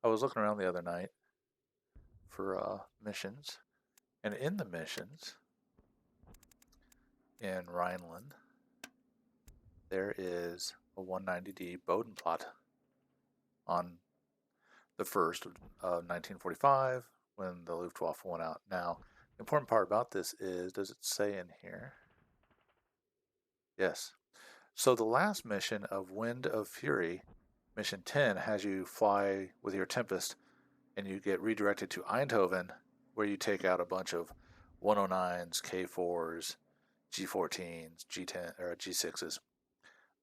I was looking around the other night for missions, and in the missions in Rhineland, there is a 190D Bodenplatte on the 1st of 1945 when the Luftwaffe went out. Now, the important part about this is, does it say in here? Yes. So the last mission of Wind of Fury, mission 10, has you fly with your Tempest and you get redirected to Eindhoven, where you take out a bunch of 109s, K4s, G14s, G10 or G6s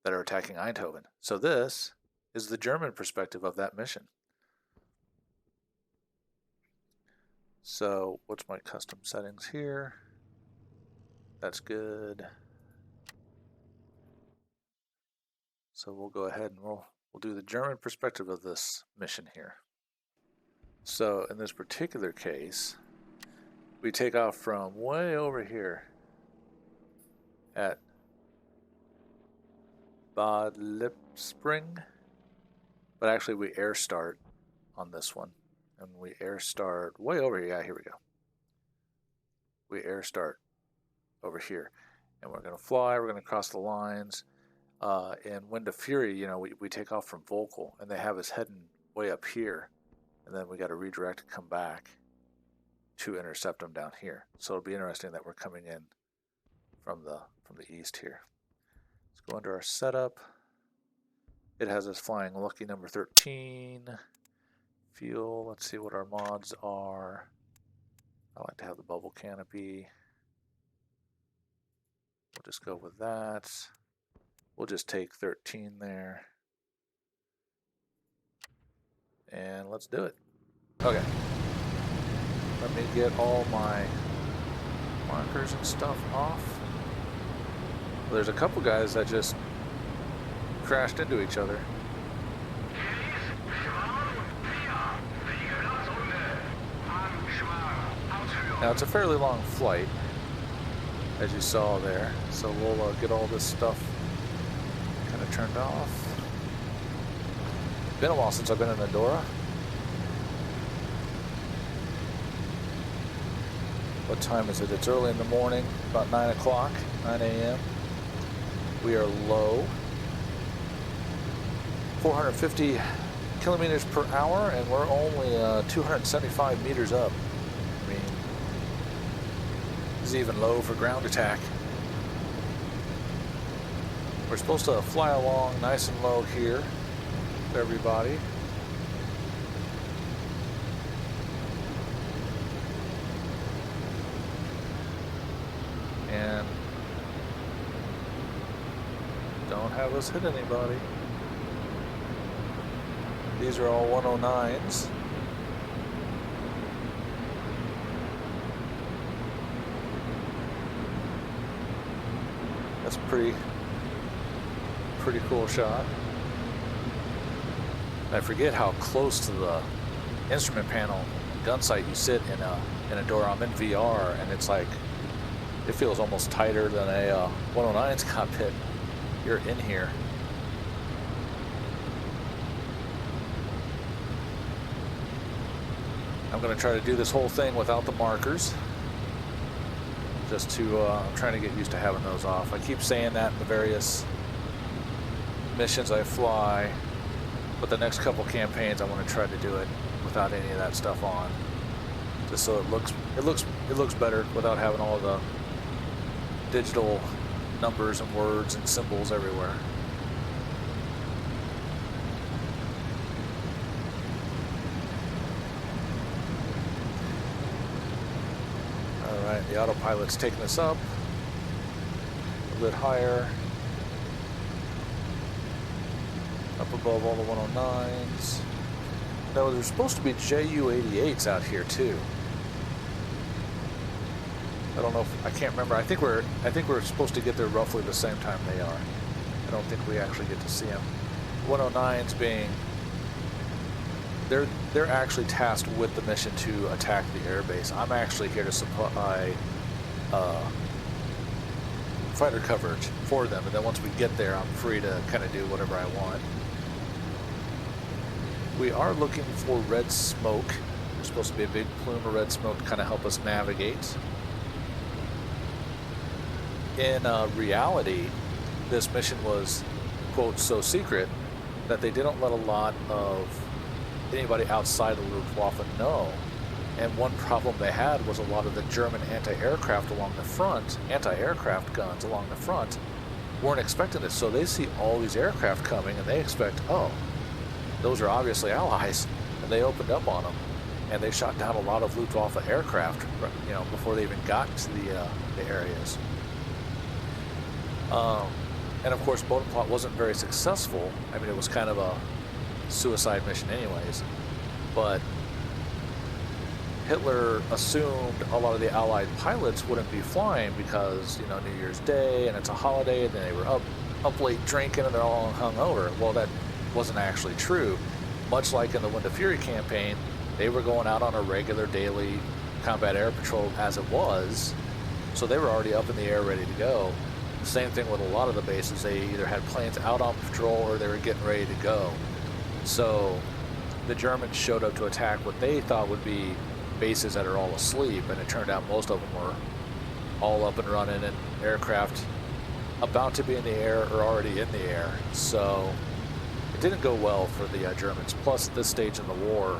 that are attacking Eindhoven. So this is the German perspective of that mission. So what's my custom settings here? That's good. So we'll go ahead and we'll do the German perspective of this mission here. So in this particular case, we take off from way over here at Bad Lipspring, but actually we air start on this one, and we air start way over here. Yeah, here we go. We air start over here, and we're going to fly. We're going to cross the lines. In Wind of Fury, you know, we take off from Focke, and they have us heading way up here, and then we got to redirect and come back to intercept them down here. So it'll be interesting that we're coming in from the east here. Let's go under our setup. It has us flying Lucky number 13. Fuel, let's see what our mods are. I like to have the bubble canopy. We'll just go with that. We'll just take 13 there. And let's do it. Okay. Let me get all my markers and stuff off. Well, there's a couple guys that just crashed into each other. Now it's a fairly long flight, as you saw there, so we'll get all this stuff kind of turned off. Been a while since I've been in the Dora. What time is it? It's early in the morning, about 9 o'clock, 9 a.m. We are low, 450 kilometers per hour, and we're only 275 meters up. I mean, this is even low for ground attack. We're supposed to fly along nice and low here for everybody. And don't have us hit anybody. These are all 109s. That's a pretty cool shot. I forget how close to the instrument panel gun sight you sit in a Dora. I'm in VR, and it's like it feels almost tighter than a 109's cockpit. You're in here. I'm going to try to do this whole thing without the markers. Just to, I'm trying to get used to having those off. I keep saying that in the various missions I fly, but the next couple campaigns I want to try to do it without any of that stuff on, just so it looks better without having all the digital numbers and words and symbols everywhere. Alright, the autopilot's taking us up a bit higher, up above all the 109s. No, there's supposed to be JU-88s out here too. I don't know if, I can't remember. I think we're supposed to get there roughly the same time they are. I don't think we actually get to see them. 109s being, they're actually tasked with the mission to attack the airbase. I'm actually here to supply fighter coverage for them, and then once we get there, I'm free to kind of do whatever I want. We are looking for red smoke. There's supposed to be a big plume of red smoke to kind of help us navigate. In reality, this mission was, quote, so secret that they didn't let a lot of anybody outside of Luftwaffe know. And one problem they had was a lot of the German anti-aircraft along the front, anti-aircraft guns along the front, weren't expecting this. So they see all these aircraft coming and they expect, oh, those are obviously allies. And they opened up on them. And they shot down a lot of Luftwaffe aircraft, you know, before they even got to the areas. And of course, Bodenplatte wasn't very successful. I mean, it was kind of a suicide mission anyways. But Hitler assumed a lot of the Allied pilots wouldn't be flying because, you know, New Year's Day and it's a holiday, and then they were up late drinking and they're all hungover. Well, that wasn't actually true. Much like in the Wind of Fury campaign, they were going out on a regular daily combat air patrol as it was, so they were already up in the air ready to go. Same thing with a lot of the bases. They either had planes out on patrol or they were getting ready to go. So the Germans showed up to attack what they thought would be bases that are all asleep, and it turned out most of them were all up and running and aircraft about to be in the air or already in the air. So it didn't go well for the Germans. Plus, at this stage in the war,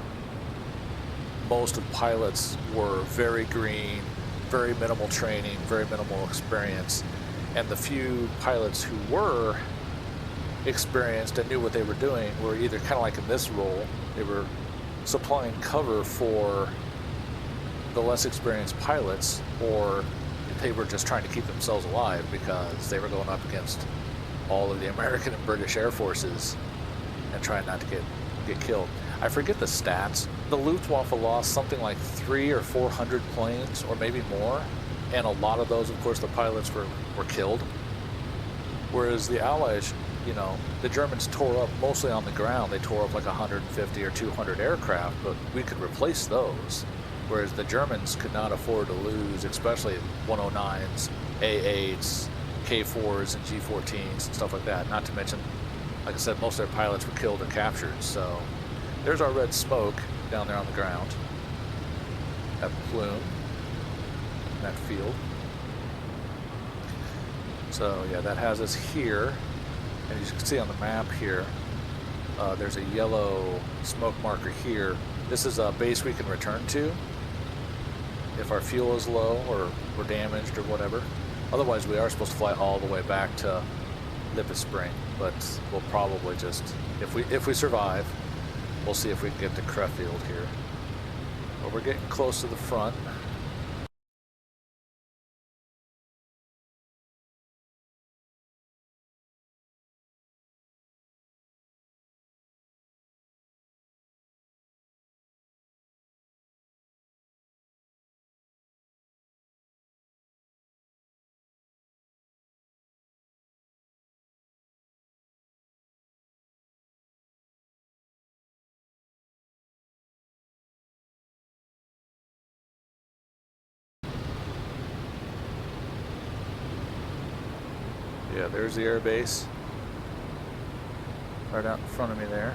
most of the pilots were very green, very minimal training, very minimal experience. And the few pilots who were experienced and knew what they were doing were either kind of like in this role, they were supplying cover for the less experienced pilots, or they were just trying to keep themselves alive because they were going up against all of the American and British Air Forces and trying not to get killed. I forget the stats. The Luftwaffe lost something like 300 or 400 planes, or maybe more, and a lot of those, of course, the pilots were killed. Whereas the Allies, you know, the Germans tore up mostly on the ground. They tore up like 150 or 200 aircraft, but we could replace those. Whereas the Germans could not afford to lose, especially 109s, A8s, K4s, and G14s, and stuff like that. Not to mention, like I said, most of their pilots were killed or captured. So there's our red smoke down there on the ground. That plume, that field. So yeah, that has us here. And as you can see on the map here, there's a yellow smoke marker here. This is a base we can return to if our fuel is low or we're damaged or whatever. Otherwise, we are supposed to fly all the way back to Lippe Spring, but we'll probably just, if we survive, we'll see if we can get to Krefeld here. But we're getting close to the front. Yeah, there's the air base. Right out in front of me there.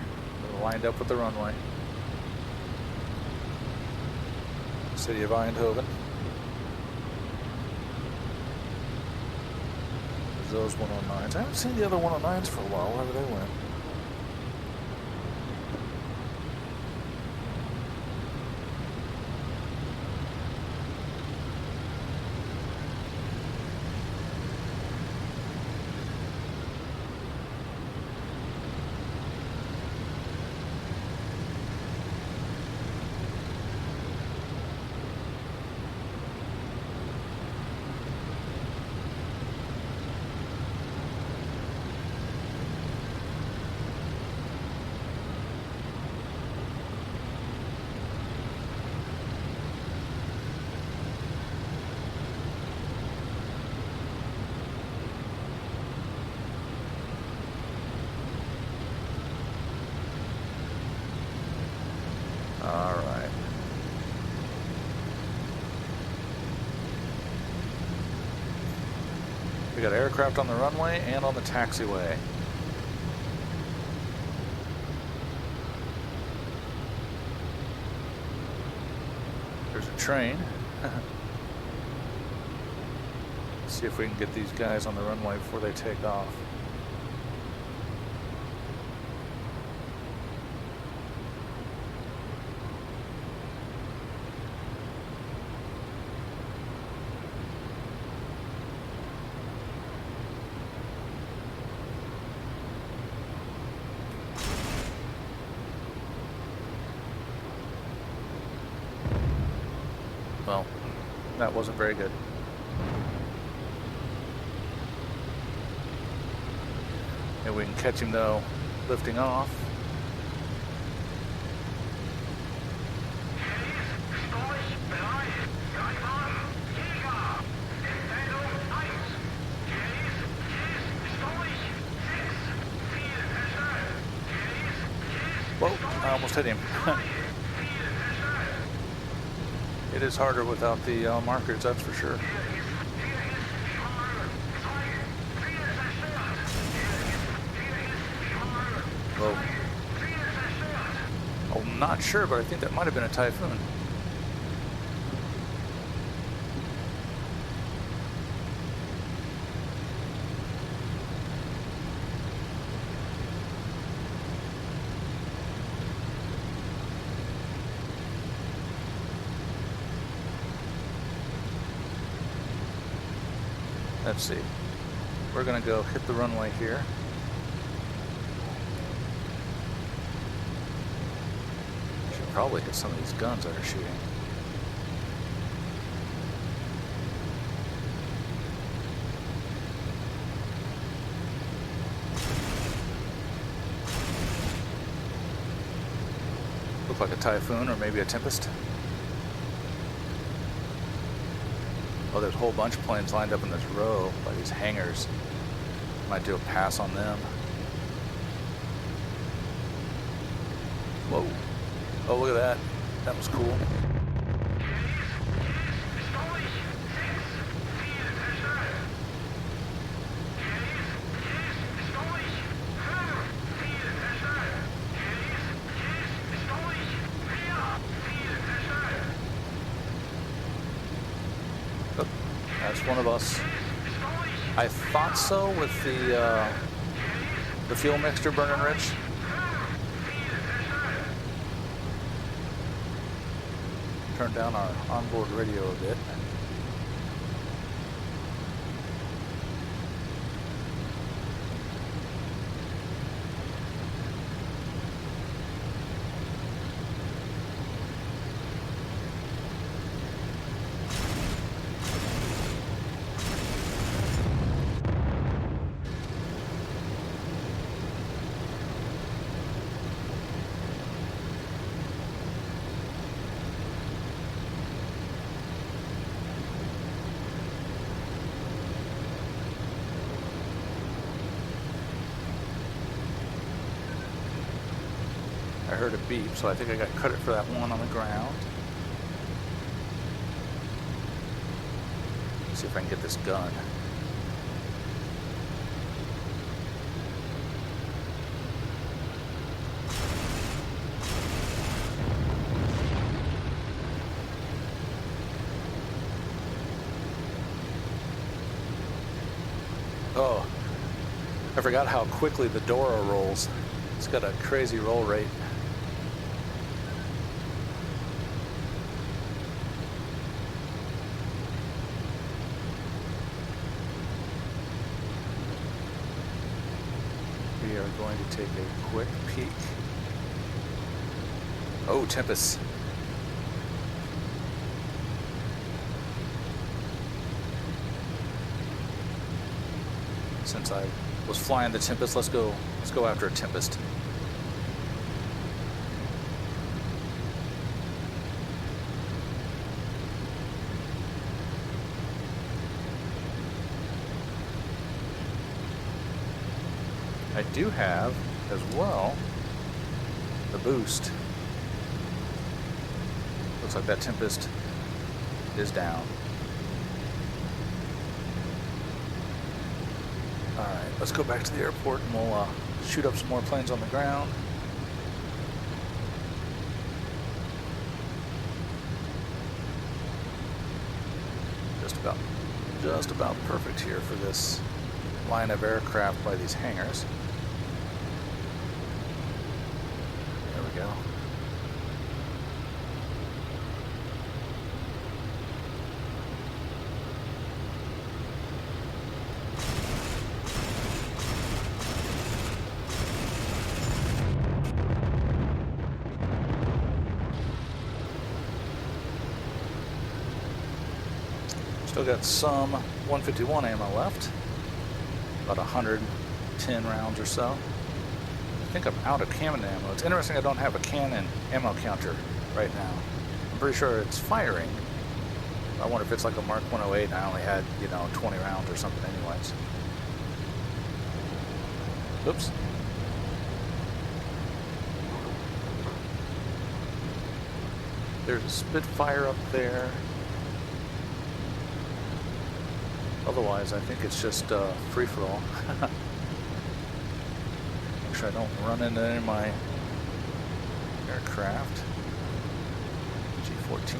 We're lined up with the runway. City of Eindhoven. There's those 109s. I haven't seen the other 109s for a while, wherever they went. Alright. We got aircraft on the runway and on the taxiway. There's a train. See if we can get these guys on the runway before they take off. Well, that wasn't very good. And we can catch him though, lifting off. Whoa, I almost hit him. It is harder without the markers, that's for sure. Whoa. I'm not sure, but I think that might have been a typhoon. Let's see. We're gonna go hit the runway here. Should probably hit some of these guns that are shooting. Look like a typhoon or maybe a Tempest. Oh, there's a whole bunch of planes lined up in this row by these hangars. Might do a pass on them. Whoa. Oh, look at that. That was cool. That's one of us. I thought so with the fuel mixture burning rich. Turn down our onboard radio a bit. I heard a beep, so I think I got credit for that one on the ground. Let's see if I can get this gun. Oh, I forgot how quickly the Dora rolls. It's got a crazy roll rate. We are going to take a quick peek. Oh, Tempest. Since I was flying the Tempest, let's go after a Tempest. I do have, as well, the boost. Looks like that Tempest is down. Alright, let's go back to the airport and we'll shoot up some more planes on the ground. just about perfect here for this line of aircraft by these hangars. There we go. Still got some 151 ammo left, about 110 rounds or so. I think I'm out of cannon ammo. It's interesting I don't have a cannon ammo counter right now. I'm pretty sure it's firing. I wonder if it's like a Mark 108 and I only had, 20 rounds or something anyways. Oops. There's a Spitfire up there. Otherwise, I think it's just free-for-all. Make sure I don't run into any of my aircraft. G14s.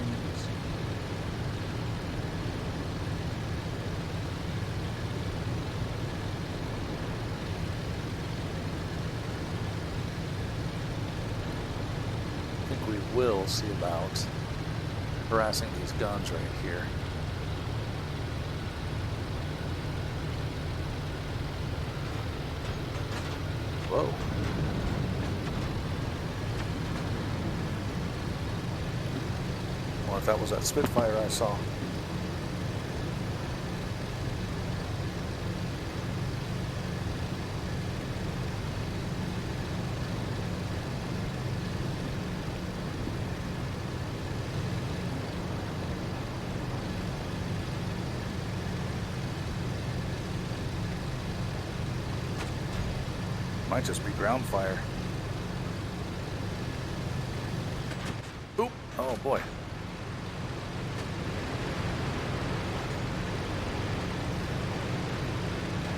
I think we will see about harassing these guns right here. Whoa. Or if that was that Spitfire I saw. Might just be ground fire. Oop! Oh boy.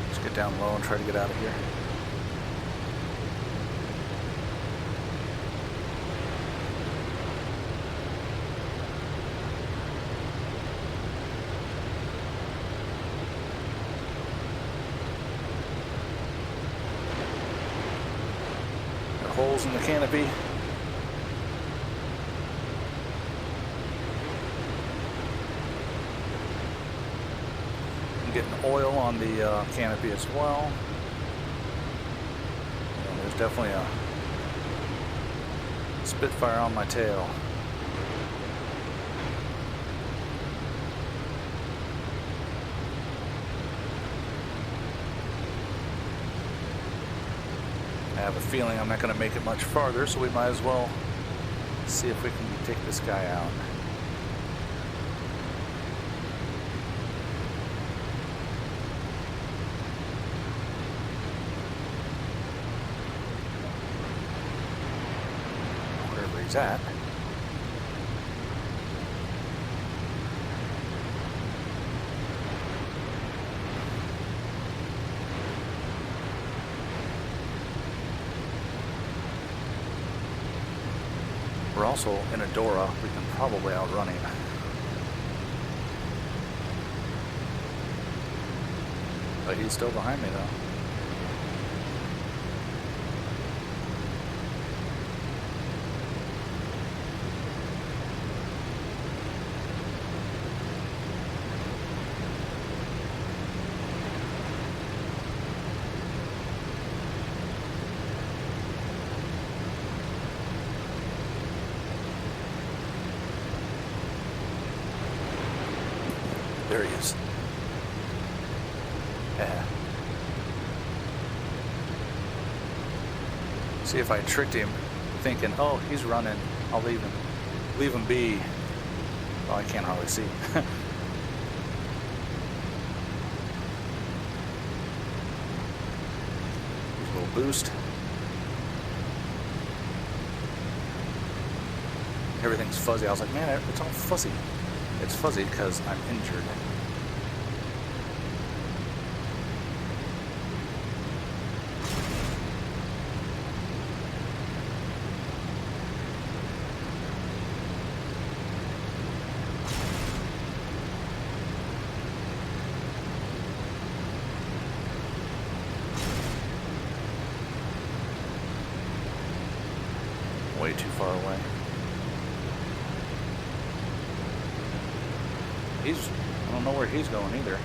Let's get down low and try to get out of here. Holes in the canopy. I'm getting oil on the canopy as well. And there's definitely a Spitfire on my tail. I have a feeling I'm not going to make it much farther, so we might as well see if we can take this guy out. Wherever he's at. We're also in a Dora. We can probably outrun him. But he's still behind me though. There he is. Yeah. See if I tricked him thinking, oh, he's running. I'll leave him be. Well, I can't hardly see. A little boost. Everything's fuzzy. I was like, man, it's all fuzzy. It's fuzzy because I'm injured. way too far away. I don't know where he's going either.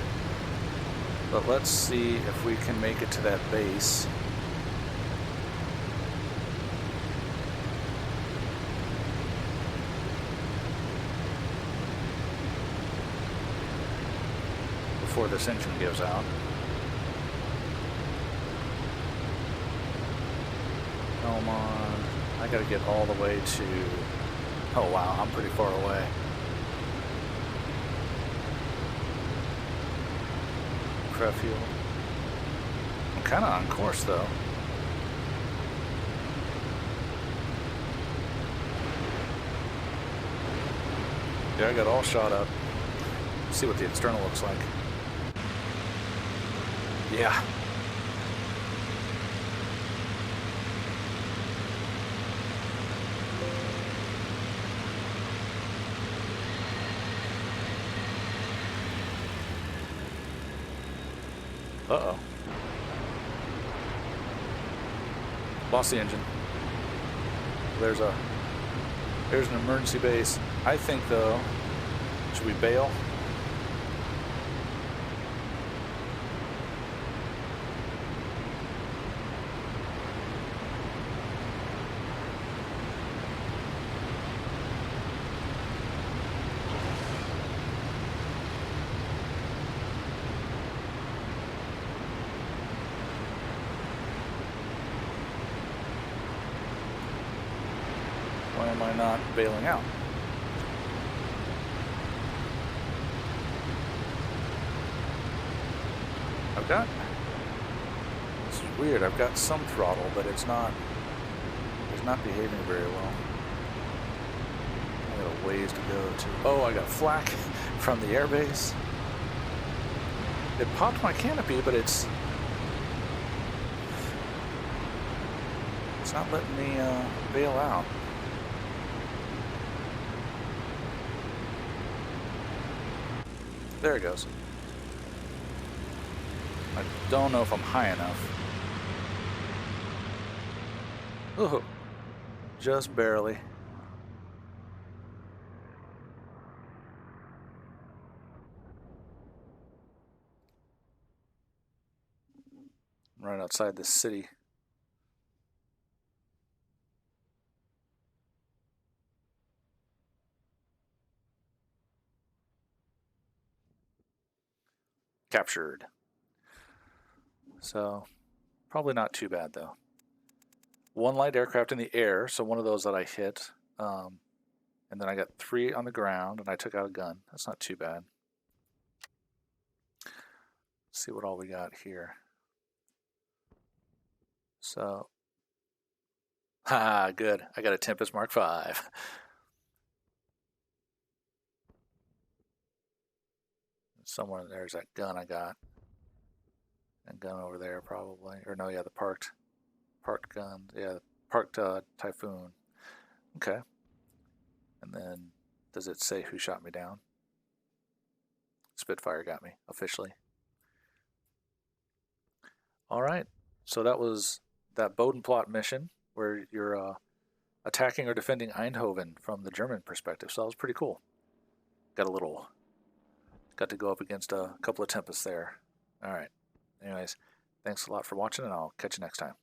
But let's see if we can make it to that base. Before this engine gives out. Come on. I gotta get all the way to... Oh wow, I'm pretty far away. Prep fuel. I'm kinda on course though. Yeah, I got all shot up. Let's see what the external looks like. Yeah. Uh-oh. Lost the engine. There's an emergency base. I think though, should we bail? Why am I not bailing out? This is weird, I've got some throttle, but it's not behaving very well. I got a ways to go to, oh, I got flak from the airbase. It popped my canopy, but it's not letting me bail out. There it goes. I don't know if I'm high enough. Ooh, just barely. I'm right outside the city. Captured. So, probably not too bad though. One light aircraft in the air, so one of those that I hit. And then I got 3 on the ground, and I took out a gun. That's not too bad. Let's see what all we got here. So, good. I got a Tempest Mark V. Somewhere there's that gun I got. And gun over there probably. Or no, yeah, the parked gun. Yeah, the parked Typhoon. Okay. And then, does it say who shot me down? Spitfire got me, officially. Alright, so that was that Bodenplatte mission, where you're attacking or defending Eindhoven from the German perspective, so that was pretty cool. Got to go up against a couple of Tempests there. Alright, anyways, thanks a lot for watching, and I'll catch you next time.